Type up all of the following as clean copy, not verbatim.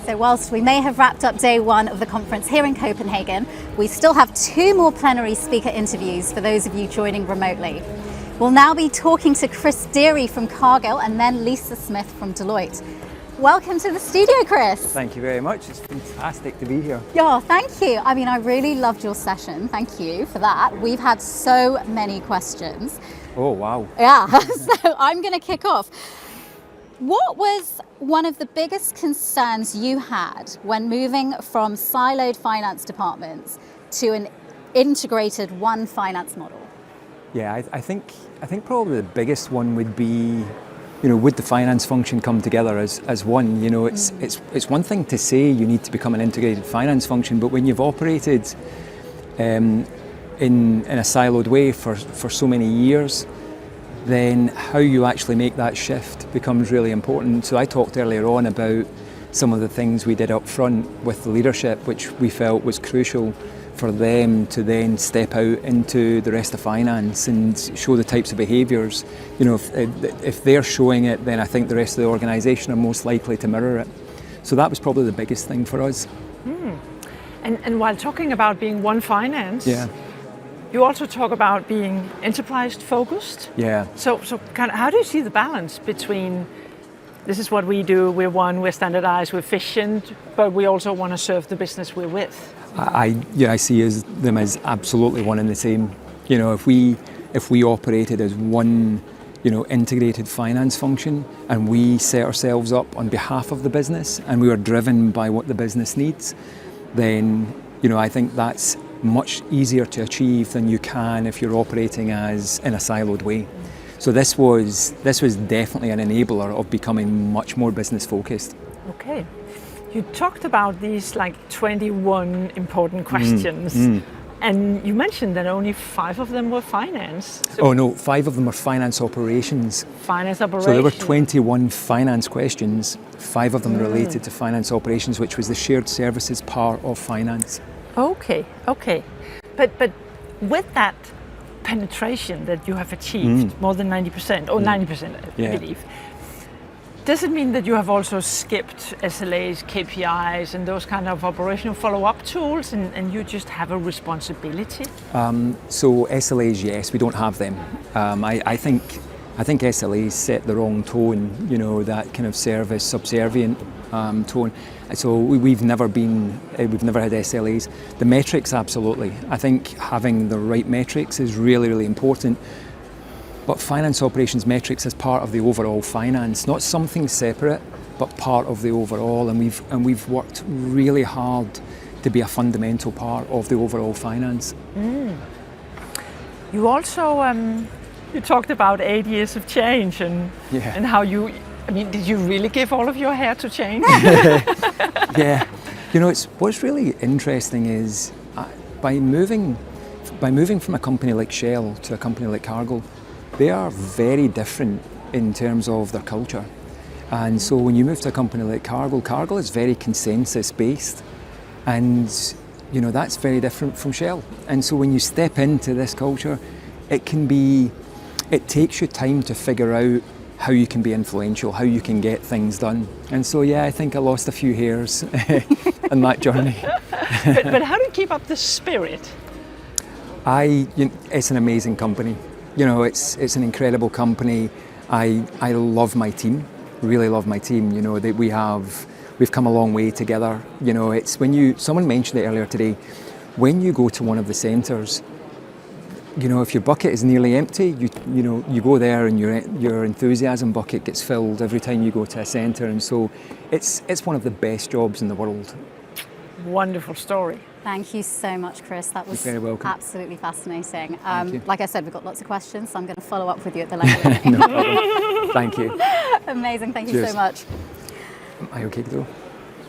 So whilst we may have wrapped up day one of the conference here in Copenhagen, we still have 2 more plenary speaker interviews for those of you joining remotely. We'll now be talking to Chris Deery from Cargill and then Lisa Smith from Deloitte. Welcome to the studio, Chris. Thank you very much. It's fantastic to be here. Yeah, thank you. I mean, I really loved your session. Thank you for that. We've had so many questions. Oh, wow. Yeah, so I'm going to kick off. What was one of the biggest concerns you had when moving from siloed finance departments to an integrated one finance model? Yeah, I think probably the biggest one would be, would the finance function come together as one? It's one thing to say you need to become an integrated finance function, but when you've operated in a siloed way for so many years, then how you actually make that shift becomes really important. So I talked earlier on about some of the things we did up front with the leadership, which we felt was crucial for them to then step out into the rest of finance and show the types of behaviours. If they're showing it, then I think the rest of the organisation are most likely to mirror it. So that was probably the biggest thing for us. And while talking about being one finance, yeah. You also talk about being enterprise focused. Yeah. So kind of, how do you see the balance between this is what we do, we're one, we're standardized, we're efficient, but we also want to serve the business we're with? I see them as absolutely one and the same. If we operated as one, integrated finance function and we set ourselves up on behalf of the business and we are driven by what the business needs, then I think that's much easier to achieve than you can if you're operating as in a siloed way. So this was definitely an enabler of becoming much more business focused. Okay. You talked about these 21 important questions, and you mentioned that only 5 of them were finance. Oh no, 5 of them are finance operations. Finance operations. So there were 21 finance questions, 5 of them related to finance operations, which was the shared services part of finance. Okay. But with that penetration that you have achieved, more than 90%, or 90%, I believe, does it mean that you have also skipped SLAs, KPIs, and those kind of operational follow-up tools, and you just have a responsibility? So SLAs, yes, we don't have them. I think SLAs set the wrong tone, that kind of service subservient tone. So we've never had SLAs. The metrics, absolutely. I think having the right metrics is really, really important. But finance operations metrics as part of the overall finance, not something separate, but part of the overall. And we've worked really hard to be a fundamental part of the overall finance. You also you talked about 8 years of change and how you. Did you really give all of your hair to change? Yeah. What's really interesting is by moving from a company like Shell to a company like Cargill, they are very different in terms of their culture. And so when you move to a company like Cargill is very consensus based, and that's very different from Shell. And so when you step into this culture, it takes you time to figure out how you can be influential, how you can get things done. And so, I think I lost a few hairs on that journey. but how do you keep up the spirit? It's an amazing company. It's an incredible company. I love my team, really love my team. We've come a long way together. It's someone mentioned it earlier today, when you go to one of the centres, if your bucket is nearly empty, you go there and your enthusiasm bucket gets filled every time you go to a centre, and so it's one of the best jobs in the world. Wonderful story. Thank you so much, Chris. That was You're very welcome. Absolutely fascinating. Thank you. Like I said, we've got lots of questions, so I'm going to follow up with you at the later. No problem. Thank you. Amazing. Thank you Cheers. so much. Am I okay to go?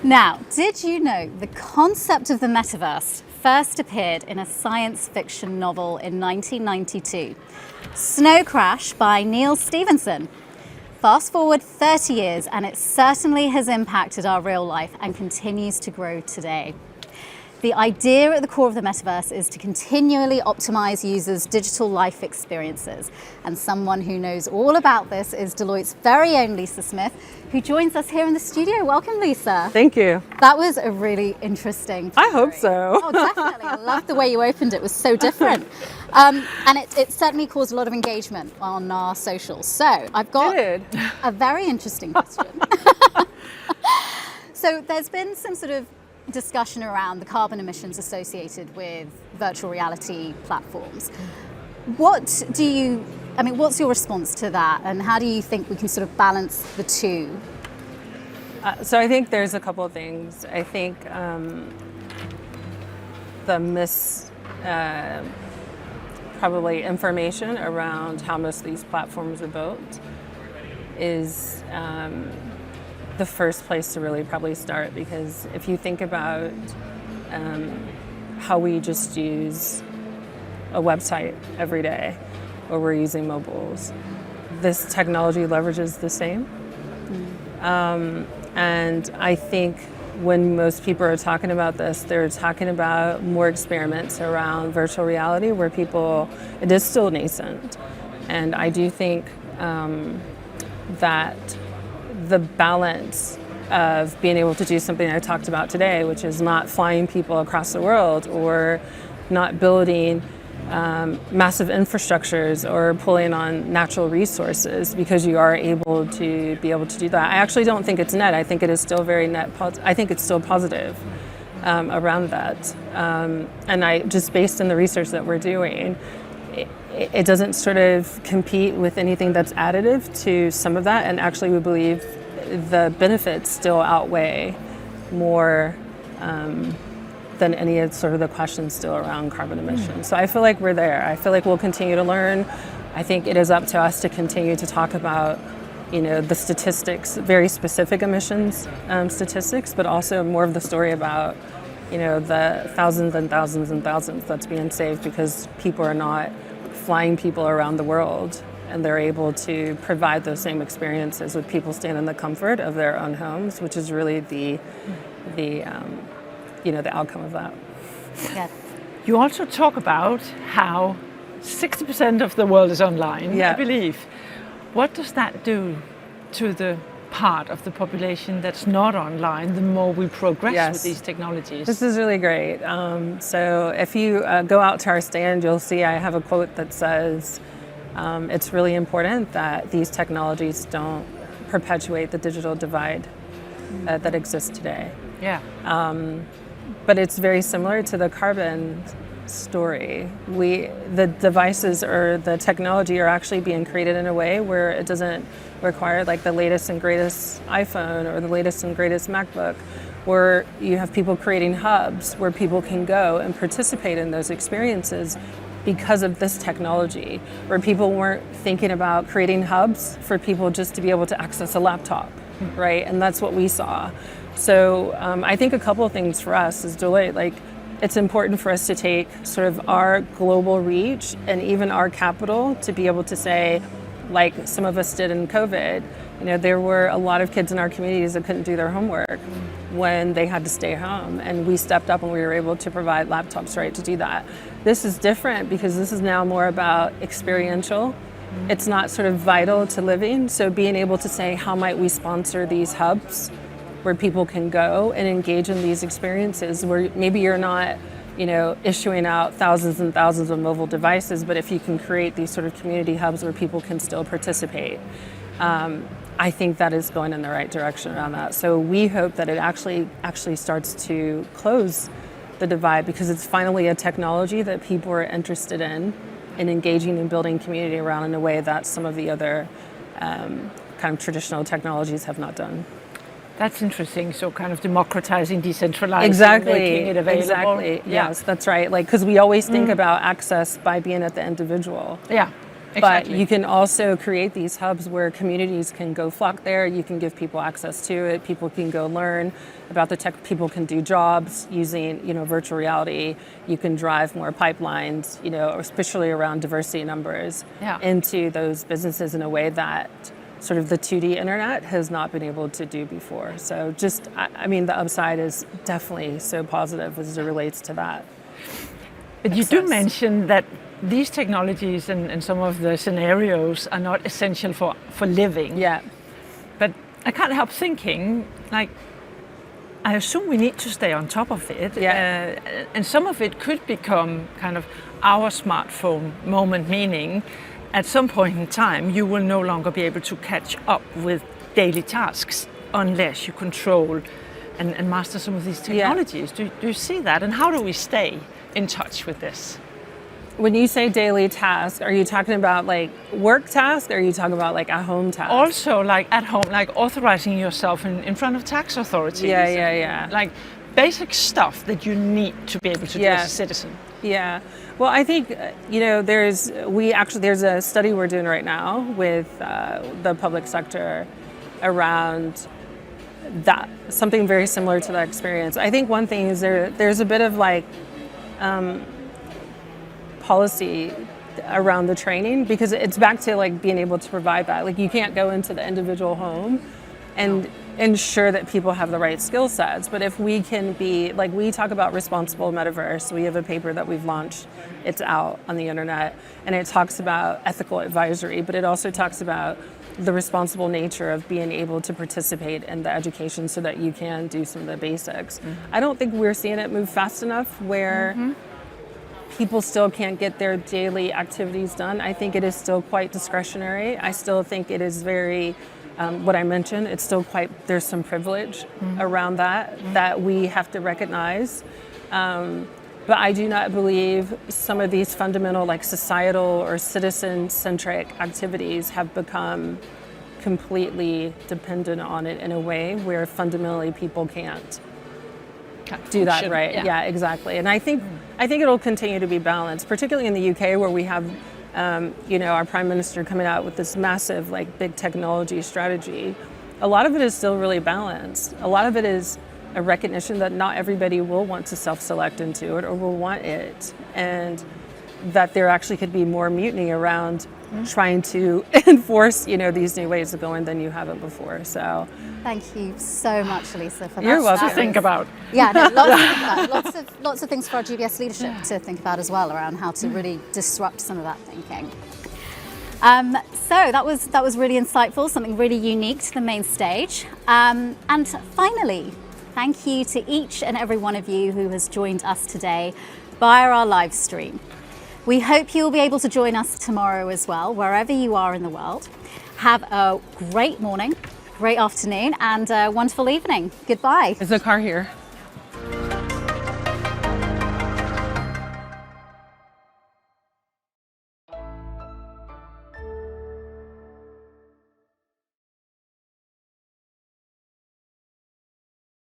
Now, did you know the concept of the metaverse first appeared in a science fiction novel in 1992, Snow Crash by Neil Stephenson? Fast forward 30 years and it certainly has impacted our real life and continues to grow today. The idea at the core of the metaverse is to continually optimize users' digital life experiences. And someone who knows all about this is Deloitte's very own Lisa Smith, who joins us here in the studio. Welcome, Lisa. Thank you. That was a really interesting I hope so. Oh, definitely. I love the way you opened it. It was so different. And it certainly caused a lot of engagement on our socials. So I've got a very interesting question. So there's been some sort of discussion around the carbon emissions associated with virtual reality platforms. What's your response to that, and how do you think we can sort of balance the two? So I think there's a couple of things. I think probably information around how most of these platforms are built is the first place to really probably start, because if you think about how we just use a website every day, or we're using mobiles, this technology leverages the same. And I think when most people are talking about this, they're talking about more experiments around virtual reality where it is still nascent. And I do think that the balance of being able to do something I talked about today, which is not flying people across the world or not building massive infrastructures or pulling on natural resources, because you are able to do that. I actually don't think it's net. I think it is still very net. I think it's still positive around that. And I just based on the research that we're doing, it doesn't sort of compete with anything that's additive to some of that. And actually, we believe the benefits still outweigh more than any of sort of the questions still around carbon emissions. So I feel like we're there. I feel like we'll continue to learn. I think it is up to us to continue to talk about, the statistics, very specific emissions statistics, but also more of the story about, the thousands and thousands and thousands that's being saved because people are not flying people around the world, and they're able to provide those same experiences with people staying in the comfort of their own homes, which is really the outcome of that. Yeah. You also talk about how 60% of the world is online, I believe. What does that do to the part of the population that's not online the more we progress with these technologies? This is really great. So if you go out to our stand, you'll see I have a quote that says, it's really important that these technologies don't perpetuate the digital divide that exists today. Yeah. But it's very similar to the carbon story. The devices or the technology are actually being created in a way where it doesn't require like the latest and greatest iPhone or the latest and greatest MacBook, where you have people creating hubs where people can go and participate in those experiences because of this technology, where people weren't thinking about creating hubs for people just to be able to access a laptop, right? And that's what we saw. So I think a couple of things for us as Deloitte, it's important for us to take sort of our global reach and even our capital to be able to say, like some of us did in COVID, there were a lot of kids in our communities that couldn't do their homework when they had to stay home. And we stepped up and we were able to provide laptops, right, to do that. This is different because this is now more about experiential. It's not sort of vital to living. So being able to say, how might we sponsor these hubs where people can go and engage in these experiences where maybe you're not, issuing out thousands and thousands of mobile devices, but if you can create these sort of community hubs where people can still participate, I think that is going in the right direction around that. So we hope that it actually starts to close the divide, because it's finally a technology that people are interested in and engaging and building community around in a way that some of the other kind of traditional technologies have not done. That's interesting. So kind of democratizing, decentralizing, making it available. Exactly. Yes, that's right. Because we always think about access by being at the individual. Yeah. Exactly. But you can also create these hubs where communities can go flock there. You can give people access to it. People can go learn about the tech. People can do jobs using, virtual reality. You can drive more pipelines, especially around diversity numbers into those businesses in a way that sort of the 2D internet has not been able to do before. So just, I mean, the upside is definitely so positive as it relates to that. But you do mention that these technologies and some of the scenarios are not essential for living. Yeah. But I can't help thinking, like, I assume we need to stay on top of it. Yeah. And some of it could become kind of our smartphone moment, meaning at some point in time, you will no longer be able to catch up with daily tasks unless you control and master some of these technologies. Yeah. Do you see that? And how do we stay in touch with this? When you say daily task, are you talking about like work task, or are you talking about like at home task? Also like at home, like authorizing yourself in front of tax authorities. Yeah. Like basic stuff that you need to be able to do as a citizen. Yeah. Well, I think, there's a study we're doing right now with the public sector around that, something very similar to that experience. I think one thing is there's a bit of like policy around the training, because it's back to like being able to provide that. Like you can't go into the individual home and ensure that people have the right skill sets. But if we can be, like we talk about responsible metaverse, we have a paper that we've launched, it's out on the internet, and it talks about ethical advisory, but it also talks about the responsible nature of being able to participate in the education so that you can do some of the basics. I don't think we're seeing it move fast enough where people still can't get their daily activities done. I think it is still quite discretionary. I still think it is very, what I mentioned, it's still quite, there's some privilege around that we have to recognize. But I do not believe some of these fundamental like societal or citizen-centric activities have become completely dependent on it in a way where fundamentally people can't do that right. Yeah, exactly. And I think it'll continue to be balanced, particularly in the UK where we have our Prime Minister coming out with this massive like big technology strategy. A lot of it is still really balanced. A lot of it is a recognition that not everybody will want to self-select into it or will want it, and that there actually could be more mutiny around trying to enforce these new ways of going than you haven't before. So thank you so much, Lisa, for that. You're welcome. To think about. Yeah, no, lots to think about. Lots of things for our GBS leadership to think about as well, around how to really disrupt some of that thinking. So that was really insightful, something really unique to the main stage. And finally, thank you to each and every one of you who has joined us today via our live stream. We hope you'll be able to join us tomorrow as well, wherever you are in the world. Have a great morning, great afternoon, and a wonderful evening. Goodbye. Is the car here?